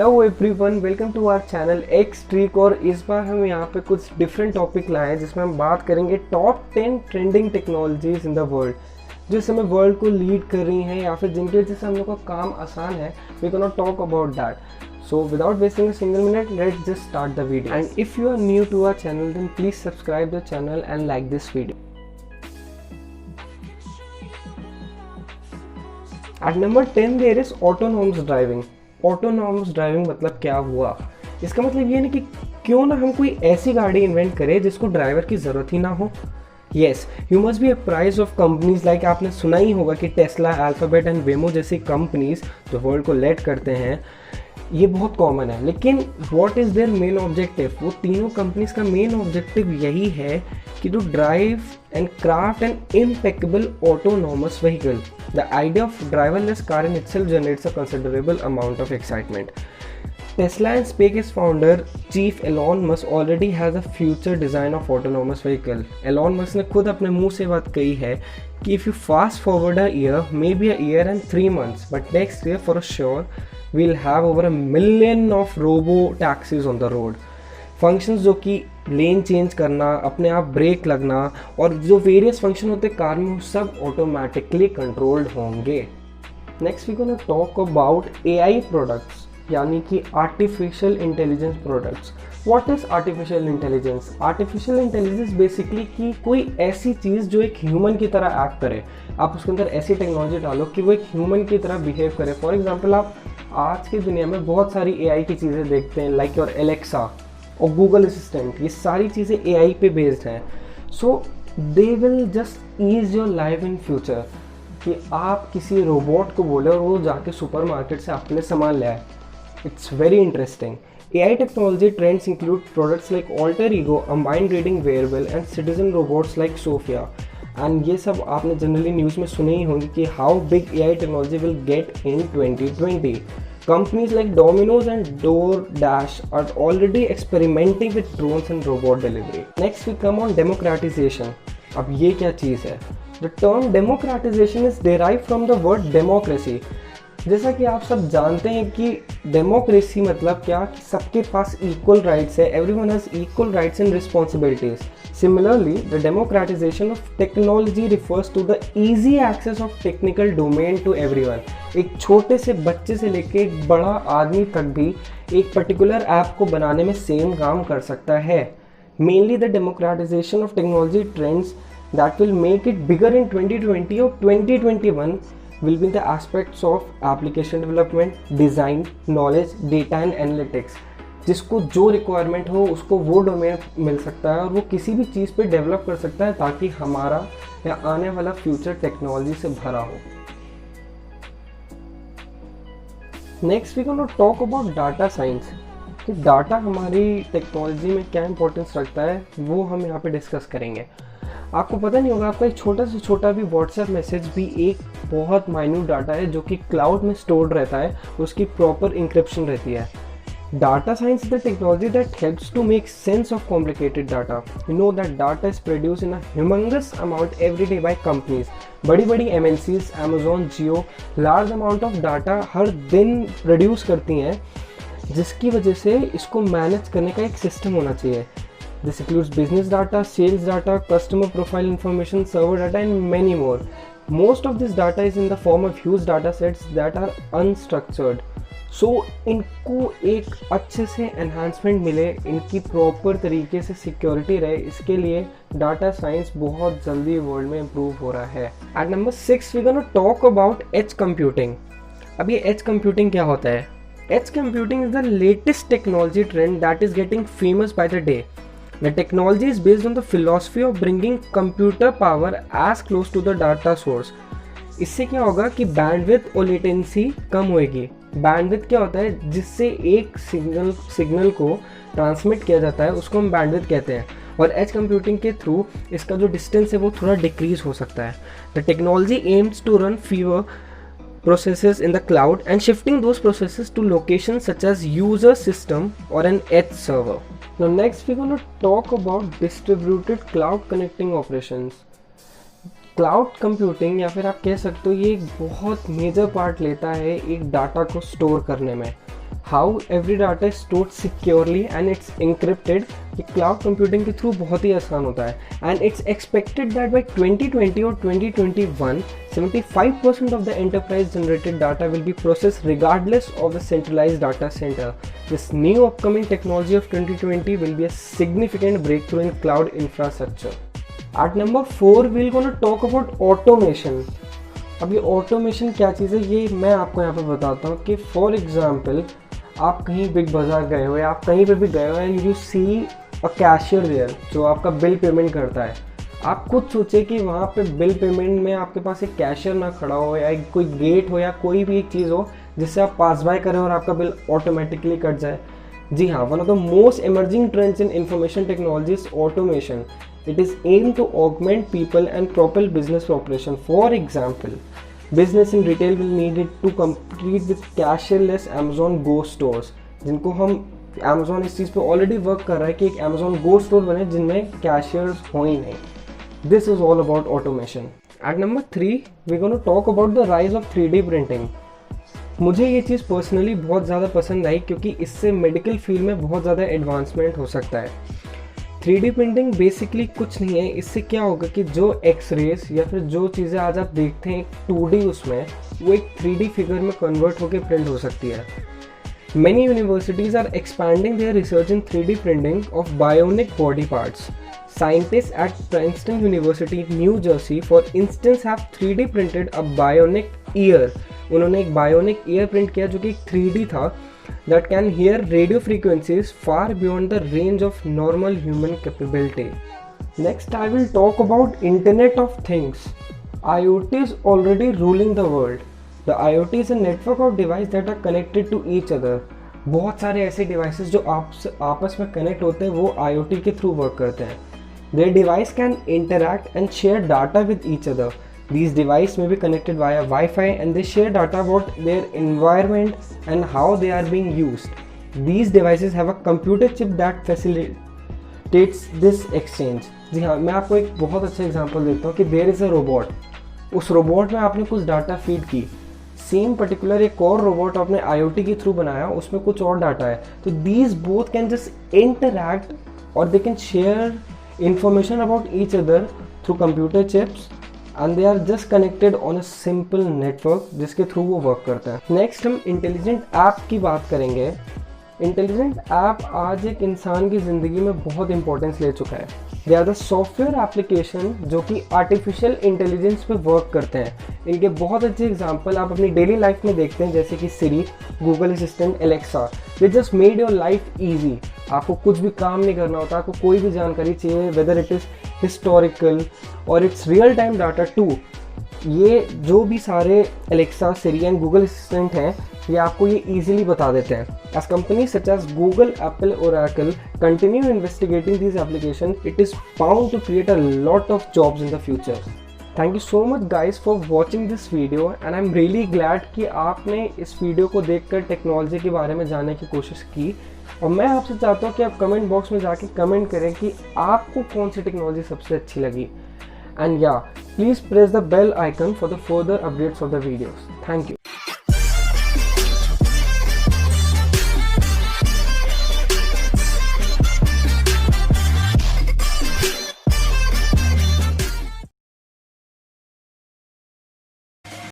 Hello everyone, welcome to our channel X trick. और इस बार हम यहाँ पे कुछ डिफरेंट टॉपिक लाए हैं जिसमें हम बात करेंगे top 10 trending technologies in the world जो इस समय वर्ल्ड को लीड कर रही हैं या फिर जिनकी वजह से हम लोग का काम आसान है। We can not talk about that. So without wasting a single minute, let's just start the video. And if you are new to our channel then please subscribe the channel and like this video. At number 10 there is autonomous driving। Autonomous driving मतलब क्या हुआ? इसका मतलब ये नहीं कि क्यों ना हम कोई ऐसी गाड़ी इन्वेंट करें जिसको ड्राइवर की ज़रूरत ही ना हो। Yes, you must be A price of companies like आपने सुना ही होगा कि टेस्ला, अल्फाबेट एंड वेमो जैसी कंपनीज जो वर्ल्ड को लीड करते हैं, ये बहुत कॉमन है। लेकिन what is their main objective? वो तीनों कंपनीज का मेन ऑब्जेक्टिव यही है कि to drive and craft an impeccable autonomous vehicle. The idea of driverless car in itself generates a considerable amount of excitement. Tesla and SpaceX founder Chief Elon Musk already has a future design of autonomous vehicle. Elon Musk ने खुद अपने मुंह से बात कही है कि if you fast forward a year, maybe a year and 3 months, but next year for sure we'll have over 1 million of robo taxis on the road. Functions जो कि लेन चेंज करना, अपने आप ब्रेक लगना और जो वेरियस फंक्शन होते हैं कार में, वो सब ऑटोमेटिकली कंट्रोल्ड होंगे। Next we gonna talk about AI products, यानी कि artificial intelligence products. What is artificial intelligence? Artificial intelligence basically कि कोई ऐसी चीज़ जो एक ह्यूमन की तरह एक्ट करे। आप उसके अंदर ऐसी टेक्नोलॉजी डालो कि वो एक ह्यूमन की तरह बिहेव करे। फॉर एग्जाम्पल, आप आज की दुनिया में बहुत सारी एआई की चीज़ें देखते हैं, लाइक योर एलेक्सा और गूगल असिस्टेंट। ये सारी चीज़ें एआई पे बेस्ड हैं। So they will just ease your life in future कि आप किसी रोबोट को बोले और वो जाके सुपरमार्केट से अपने सामान ले आए। It's very interesting. AI technology trends include products like alter ego, a mind reading wearable and citizen robots like Sophia. एंड ये सब आपने जनरली न्यूज़ में सुने ही होंगे कि how big AI technology will get in 2020। Companies like Domino's and DoorDash are already experimenting with drones and robot delivery. Next we come on democratization. अब ये क्या चीज़ है? The term democratization is derived from the word democracy. जैसा कि आप सब जानते हैं कि डेमोक्रेसी मतलब क्या, कि सबके पास इक्वल राइट्स है, everyone has equal rights and responsibilities. Similarly, the democratization of technology refers to the easy access of technical domain to everyone. एक छोटे से बच्चे से लेके एक बड़ा आदमी तक भी एक पर्टिकुलर ऐप को बनाने में सेम काम कर सकता है। Mainly the democratization of technology trends that will make it bigger in 2020 or 2021 will be the aspects of application development, design, knowledge, data and analytics. जिसको जो रिक्वायरमेंट हो उसको वो डोमेन मिल सकता है और वो किसी भी चीज़ पे डेवलप कर सकता है ताकि हमारा या आने वाला फ्यूचर टेक्नोलॉजी से भरा हो। Next we gonna talk about data science, कि डाटा हमारी टेक्नोलॉजी में क्या इंपॉर्टेंस रखता है वो हम यहाँ पे डिस्कस करेंगे। आपको पता नहीं होगा, आपका एक छोटा से छोटा भी व्हाट्सएप मैसेज भी एक बहुत माइन्यूट डाटा है जो कि क्लाउड में स्टोर्ड रहता है, उसकी प्रॉपर इंक्रिप्शन रहती है। Data science is the technology that helps to make sense of complicated data. You know that data is produced in a humongous amount every day by companies. बड़ी बड़ी MNCs, Amazon, Jio, large amount of data हर दिन produce करती हैं, जिसकी वजह से इसको manage करने का एक सिस्टम होना चाहिए। This includes business data, sales data, customer profile information, server data and many more. Most of this data is in the form of huge data sets that are unstructured. सो इनको एक अच्छे से enhancement मिले, इनकी proper तरीके से security रहे, इसके लिए डाटा साइंस बहुत जल्दी वर्ल्ड में इम्प्रूव हो रहा है। At number 6 we gonna talk about edge computing. अब ये एज कंप्यूटिंग क्या होता है? Edge computing is the latest technology trend that is getting famous by the day. The technology is based on the philosophy of bringing computer power as close to the data source. इससे क्या होगा कि bandwidth और latency कम होएगी। Bandwidth क्या होता है? जिससे एक सिग्नल को ट्रांसमिट किया जाता है उसको हम बैंडविड्थ कहते हैं, और एज कंप्यूटिंग के थ्रू इसका जो डिस्टेंस है वो थोड़ा डिक्रीज हो सकता है। The technology aims to run fewer processes in the cloud and shifting those processes to locations such as user system or an edge server. Now next we're going to talk about distributed cloud connecting operations. Cloud computing, या फिर आप कह सकते हो ये एक बहुत major part लेता है एक डाटा को स्टोर करने में। How every data is stored securely and it's encrypted, ये क्लाउड कंप्यूटिंग के थ्रू बहुत ही आसान होता है। And it's expected that by 2020 और 2021 75% of the enterprise generated data will be process regardless of the centralized data center. This new upcoming technology of 2020 will be a significant breakthrough in cloud infrastructure. At number 4 we're going to talk about automation। अब ये automation क्या चीज़ है ये मैं आपको यहाँ पे बताता हूँ कि फॉर एग्जांपल आप कहीं बिग बाज़ार गए हो या आप कहीं पे भी गए हो and you see a cashier there जो आपका बिल पेमेंट करता है। आप खुद सोचे कि वहाँ पे बिल पेमेंट में आपके पास एक कैशियर ना खड़ा हो या कोई गेट हो या कोई भी एक चीज़ हो जिससे आप पास बाय करें और आपका बिल ऑटोमेटिकली कट जाए। जी हाँ, one of the most emerging trends in information technology is automation. It is aimed to augment people and propel business operation. For example, business in retail will need it to compete with cashierless Amazon Go stores, जिनको हम Amazon इस चीज़ पे already work कर रहा है कि एक Amazon Go store बने जिनमें कैशियर्स हो ही नहीं। This is all about automation. At number 3, we're going to talk about the rise of 3D printing. मुझे ये चीज़ पर्सनली बहुत ज़्यादा पसंद आई क्योंकि इससे मेडिकल फील्ड में बहुत ज़्यादा एडवांसमेंट हो सकता है। 3D प्रिंटिंग बेसिकली कुछ नहीं है, इससे क्या होगा कि जो एक्सरेज या फिर जो चीज़ें आज आप देखते हैं एक 2D उसमें वो एक 3D फिगर में कन्वर्ट होकर प्रिंट हो सकती है। Many universities are expanding their research in 3D printing of bionic body parts. Scientists at Princeton University, New Jersey, for instance, have 3D printed a bionic ear. उन्होंने एक bionic ear print किया जो कि एक 3D था that can hear radio frequencies far beyond the range of normal human capability. Next, I will talk about Internet of Things. IoT is already ruling the world. The IoT is a network of devices that are connected to each other. बहुत सारे ऐसे devices जो आपस में connect होते हैं वो IoT के through work करते हैं. Their device can interact and share data with each other. These devices may be connected via Wi-Fi and they share data about their environment and how they are being used. These devices have a computer chip that facilitates this exchange. जी हाँ, मैं आपको एक बहुत अच्छा example देता हूँ कि there is a robot. उस रोबोट में आपने कुछ डाटा फीड की, सेम पर्टिकुलर एक और रोबोट आपने IoT के थ्रू बनाया, उसमें कुछ और डाटा है, तो these both can just interact or they can share information about each other through computer chips and they are just connected on a simple network जिसके थ्रू वो वर्क करता है। नेक्स्ट हम इंटेलिजेंट ऐप की बात करेंगे। इंटेलिजेंट ऐप आज एक इंसान की ज़िंदगी में बहुत इंपॉर्टेंस ले चुका है। They are the software application जो कि आर्टिफिशियल इंटेलिजेंस पे वर्क करते हैं। इनके बहुत अच्छे एग्जांपल आप अपनी डेली लाइफ में देखते हैं जैसे कि Siri, Google assistant, Alexa. They just made your life easy. आपको कुछ भी काम नहीं करना होता, आपको कोई भी जानकारी चाहिए, वेदर इट इज़ हिस्टोरिकल और it's real time data too, ये जो भी सारे Alexa, Siri and Google assistant हैं ये आपको ये इजीली बता देते हैं। As companies such as Google, Apple, Oracle continue investigating these applications, it is bound to create a lot of jobs in the future. Thank you so much guys for watching this video and I'm really glad कि आपने इस video को देखकर technology के बारे में जानने की कोशिश की। और मैं आपसे चाहता हूँ कि आप कमेंट बॉक्स में जाके कमेंट करें कि आपको कौन सी टेक्नोलॉजी सबसे अच्छी लगी। And yeah, please press the bell icon for the further updates of the videos. Thank you.